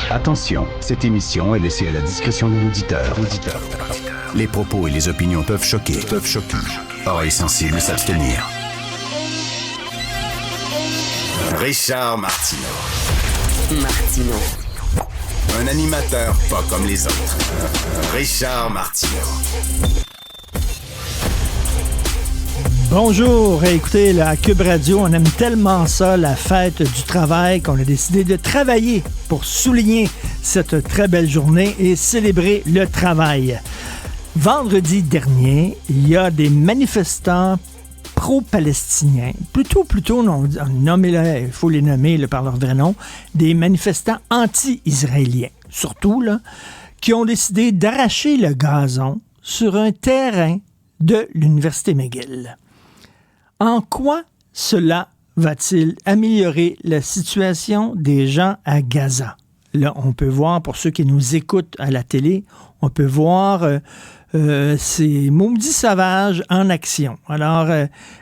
Attention, cette émission est laissée à la discrétion de l'auditeur. Les propos et les opinions peuvent choquer. Oreilles sensibles s'abstenir. Richard Martineau. Un animateur pas comme les autres. Richard Martineau. Bonjour, écoutez, la Cube Radio, on aime tellement ça, la fête du travail, qu'on a décidé de travailler pour souligner cette très belle journée et célébrer le travail. Vendredi dernier, il y a des manifestants pro-palestiniens, plutôt, non, nommez-les, il faut les nommer par leur vrai nom, des manifestants anti-israéliens, surtout, là, qui ont décidé d'arracher le gazon sur un terrain de l'Université McGill. En quoi cela va-t-il améliorer la situation des gens à Gaza? Là, on peut voir, pour ceux qui nous écoutent à la télé, on peut voir ces maudits sauvages en action. Alors,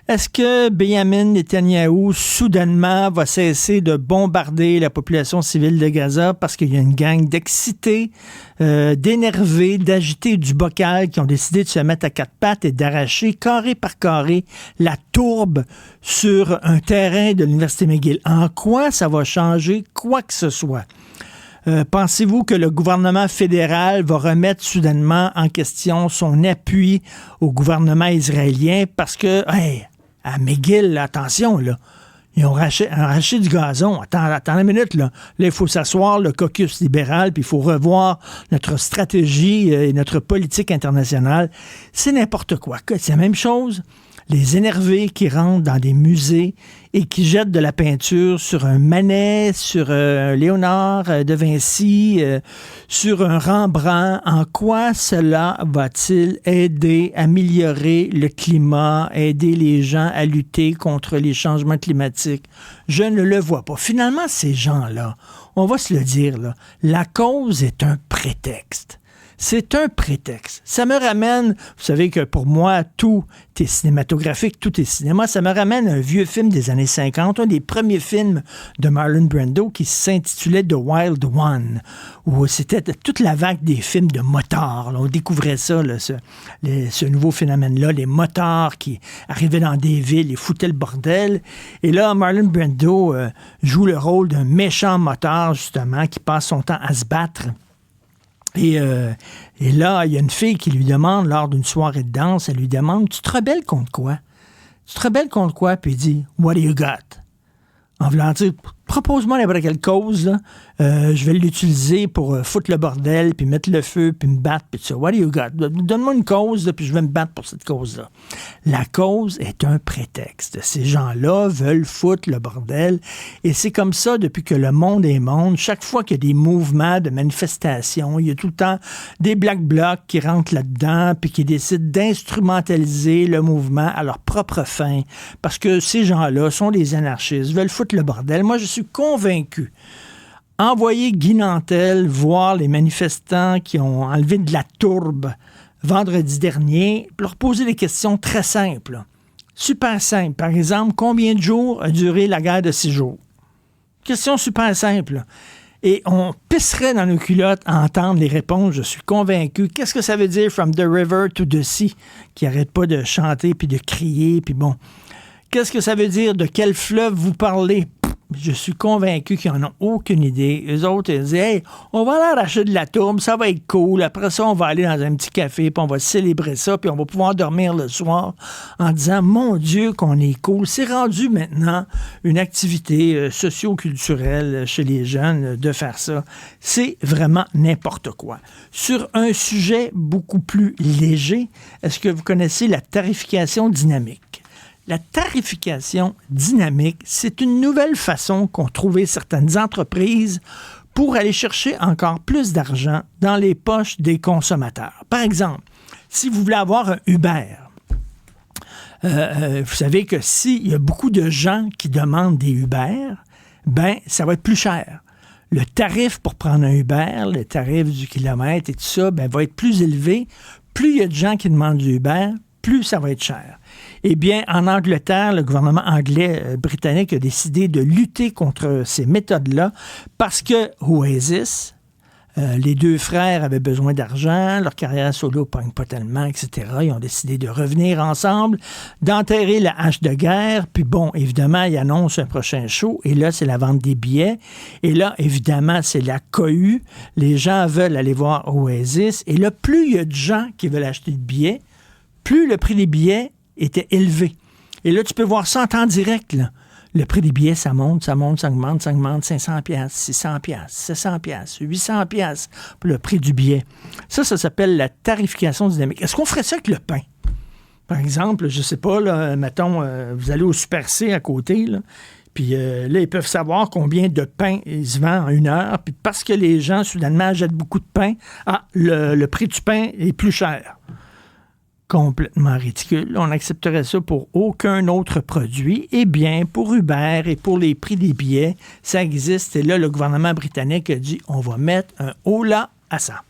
est-ce que Benjamin Netanyahou, soudainement, va cesser de bombarder la population civile de Gaza parce qu'il y a une gang d'excités, d'énervés, d'agités du bocal qui ont décidé de se mettre à quatre pattes et d'arracher carré par carré la tourbe sur un terrain de l'Université McGill? En quoi ça va changer quoi que ce soit? Pensez-vous que le gouvernement fédéral va remettre soudainement en question son appui au gouvernement israélien parce que, hey, à McGill, attention, là, ils ont arraché du gazon. Attends une minute, là. Là, il faut s'asseoir, le caucus libéral, puis il faut revoir notre stratégie et notre politique internationale. C'est n'importe quoi. C'est la même chose. Les énervés qui rentrent dans des musées et qui jettent de la peinture sur un Manet, sur un Léonard de Vinci, sur un Rembrandt. En quoi cela va-t-il aider, améliorer le climat, aider les gens à lutter contre les changements climatiques? Je ne le vois pas. Finalement, ces gens-là, on va se le dire, là, la cause est un prétexte. C'est un prétexte. Ça me ramène, vous savez que pour moi, tout est cinématographique, tout est cinéma. Ça me ramène à un vieux film des années 50, un des premiers films de Marlon Brando qui s'intitulait The Wild One, où c'était toute la vague des films de motards. Là, on découvrait ça, là, ce nouveau phénomène-là, les motards qui arrivaient dans des villes et foutaient le bordel. Et là, Marlon Brando joue le rôle d'un méchant motard, justement, qui passe son temps à se battre. Et là, il y a une fille qui lui demande, lors d'une soirée de danse, elle lui demande, tu te rebelles contre quoi? Puis il dit, what do you got? En voulant dire, propose-moi n'importe quelle cause, là. Je vais l'utiliser pour foutre le bordel, puis mettre le feu, puis me battre, puis tout ça. What do you got? Donne-moi une cause, là, puis je vais me battre pour cette cause-là. La cause est un prétexte. Ces gens-là veulent foutre le bordel, et c'est comme ça depuis que le monde est monde. Chaque fois qu'il y a des mouvements de manifestation, il y a tout le temps des Black Blocs qui rentrent là-dedans, puis qui décident d'instrumentaliser le mouvement à leur propre fin, parce que ces gens-là sont des anarchistes, veulent foutre le bordel. Moi, je suis convaincu. Envoyer Guy Nantel voir les manifestants qui ont enlevé de la tourbe vendredi dernier, leur poser des questions très simples. Super simples. Par exemple, combien de jours a duré la guerre de 6 jours? Question super simple. Et on pisserait dans nos culottes à entendre les réponses, je suis convaincu. Qu'est-ce que ça veut dire « from the river to the sea » qui n'arrête pas de chanter puis de crier, puis bon. Qu'est-ce que ça veut dire? De quel fleuve vous parlez? Je suis convaincu qu'ils n'en ont aucune idée. Eux autres, ils disent, hey, on va aller arracher de la tourbe, ça va être cool. Après ça, on va aller dans un petit café, puis on va célébrer ça, puis on va pouvoir dormir le soir en disant, mon Dieu, qu'on est cool. C'est rendu maintenant une activité socio-culturelle chez les jeunes de faire ça. C'est vraiment n'importe quoi. Sur un sujet beaucoup plus léger, est-ce que vous connaissez la tarification dynamique? La tarification dynamique, c'est une nouvelle façon qu'ont trouvé certaines entreprises pour aller chercher encore plus d'argent dans les poches des consommateurs. Par exemple, si vous voulez avoir un Uber, vous savez que s'il y a beaucoup de gens qui demandent des Uber, ben ça va être plus cher. Le tarif pour prendre un Uber, le tarif du kilomètre et tout ça, ben, va être plus élevé. Plus il y a de gens qui demandent du Uber, plus ça va être cher. Eh bien, en Angleterre, le gouvernement anglais britannique a décidé de lutter contre ces méthodes-là parce que Oasis, les deux frères avaient besoin d'argent, leur carrière solo ne pogne pas tellement, etc. Ils ont décidé de revenir ensemble, d'enterrer la hache de guerre, puis bon, évidemment, ils annoncent un prochain show, et là, c'est la vente des billets, et là, évidemment, c'est la cohue, les gens veulent aller voir Oasis, et là, plus il y a de gens qui veulent acheter de billets, plus le prix des billets était élevé. Et là, tu peux voir ça en temps direct, là. Le prix des billets, ça monte, ça augmente, 500 $, 600 $, 700 $, 800 $ pour le prix du billet. Ça s'appelle la tarification dynamique. Est-ce qu'on ferait ça avec le pain? Par exemple, je sais pas, là, mettons, vous allez au Super C à côté, là, puis là, ils peuvent savoir combien de pain ils se vendent en 1 heure, puis parce que les gens, soudainement, achètent beaucoup de pain, le prix du pain est plus cher. Complètement ridicule. On accepterait ça pour aucun autre produit. Eh bien, pour Uber et pour les prix des billets, ça existe. Et là, le gouvernement britannique a dit, on va mettre un holà à ça.